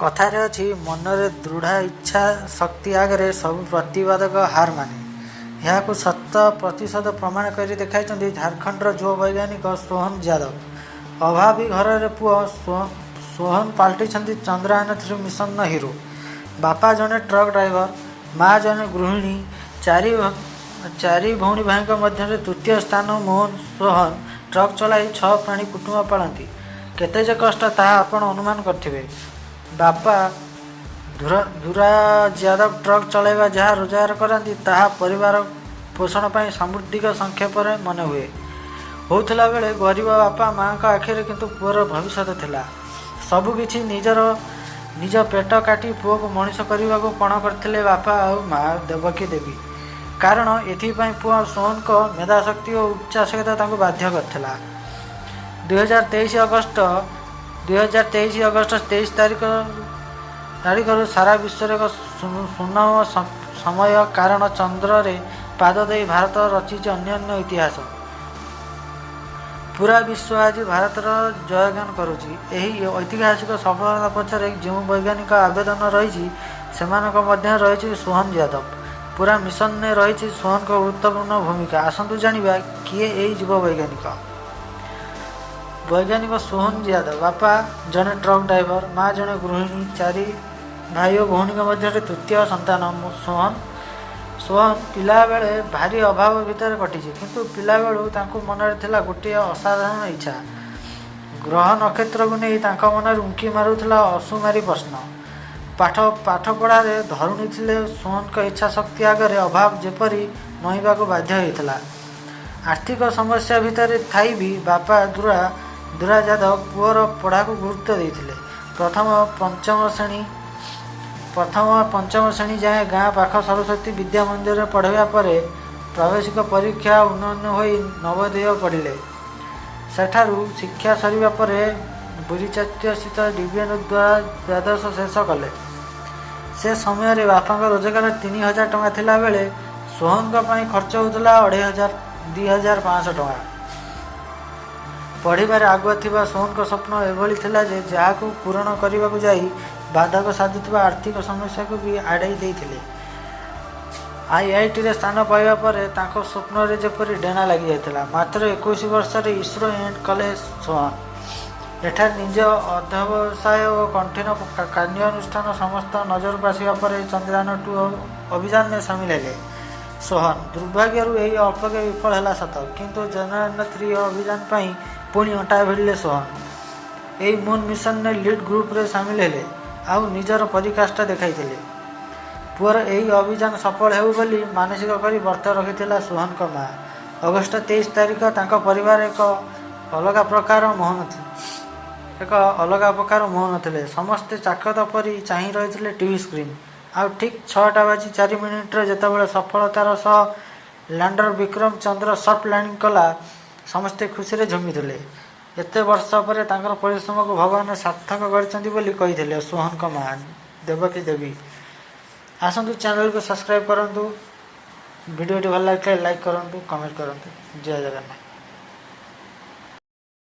कथारे अछि मनरे दृढ़ इच्छा शक्ति आगे सब प्रतिवादक हार माने। यह 100% प्रमाण कर देखाई झारखंडर युवा वैज्ञानिक सोहन यादव। अभावी घर पुओ सोहन पलटि चंद्रयान 3 मिशन हिरो। बापा जने ट्रक ड्राइवर, माँ जने गृहिणी, चारि भौणी भाई मध्य तृतीय स्थान। मोहन सोहन ट्रक चलाई 6 प्राणी कुटुंब पालती। केते जे कष्ट ताहा आपण अनुमान करथिबे। बापा धुराज यादव ट्रक चलाइबा जहाँ रोजगार करती ताहा परिवार पोषण पर सामुद्रिक संक्षेप मन हुए होता बेले गरीब बापा माँ का आखिरे किंतु पुअर भविष्य थिला। सबुकिछि निज पेट काटी पुओ को मनीष करने को पण करते बापा और माँ देवकी देवी। कारण एथिपाई पुओ सोहन को मेधाशक्ति और उच्चा सहित बाध्य करथिला। 2023 अगस्त 23 तारिखर सारा विश्व एक सुनम समय। कारण चंद्र रे पाद दे भारत रचित अन्य इतिहास। पूरा विश्व आज भारतर जयगान करुच्ची। यही ऐतिहासिक सफलता पछरे जो वैज्ञानिक आवेदन रही रही सोहन यादव। पूरा मिशन ने रही सोहन को गुरुत्वपूर्ण भूमिका। आसतु जानिबा किए यही युव वैज्ञानिक सोहन यादव। बापा जने ट्रक ड्राइवर, माँ जने गृहिणी, 4 भाई और भौणी मध्य तृतीय संतान। सोहन पिला बेले भारी अभाव भितर कटि किंतु पिला बेलू मनरे थिला गोटे असाधारण इच्छा। ग्रह नक्षत्र को नहीं मनरे उंकी मारुला असुमारी प्रश्न। पाठ पढ़ारे धरुणी थिले सोहन का इच्छा शक्ति आगे अभाव जेपरी नईबा को बाध्य होता। आर्थिक समस्या भितर थाई भी बापा धुराज यादव पुअर पढ़ा को गुरुत्व देते। प्रथम पंचम श्रेणी जाए गाँ पाख सरस्वती विद्या मंदिर पढ़ाइबा परे प्रवेशिक परीक्षा उन्नयन हो नवोदय पढ़िले। सेठारू शिक्षा सरिबा परे बुरीचात्य स्थित डिवीएन द्वारा द्वादश शेष कले। से समय रे बापा रोजगार 3000 टंका थिला बेले सोहन खर्च होता 2500 टंका। पढ़िबार आगुआ थिबा सोहन को स्वप्न एभली थिला जे जहाको पूरण करने को जाई बाधक साजुवा आर्थिक समस्या को भी आड़ाई देते। आईआईटी रे स्थान पाइबा परे तांको स्वप्न रे जेपरी डेना लगी जाता। मात्र 21 वर्ष इसरो एंड कले सोहन। एठार निज अध्यवसाय और कठिन कार्यानुष्ठान समस्त नजर आसवा पर चंद्रयान 2 अभियान में सामिल है। सोहन दुर्भाग्य यही अल्पके विफल है सत, किंतु चंद्रयान 3 अभियान पर पुणी अंटा भिड़े सोहन। यही मून मिशन ने लीड ग्रुप रे सामिल है आउ निजर परिकाष्ठा देखाई। पुअर यही अभियान सफल हो बोली मानसिक करी व्रत रखी सोहन को माँ। अगस्त 23 तारिख तांको परिवार एक अलग प्रकार मोहन थे। समस्ते चाकत परी चाह रही टीवी स्क्रीन। आउ ठीक 6:04 जितेबाला सफलतार सह lander Vikram Chandra soft landing कला समस्ते खुशी झुमी थे। एते वर्ष पर परिश्रम को भगवान सार्थक करते सोहन को माँ देवकी देवी। आसतु चैनल को सब्सक्राइब करूँ। वीडियो भल लगे लाइक करूँ, कमेंट करूँ। जय जगन्नाथ।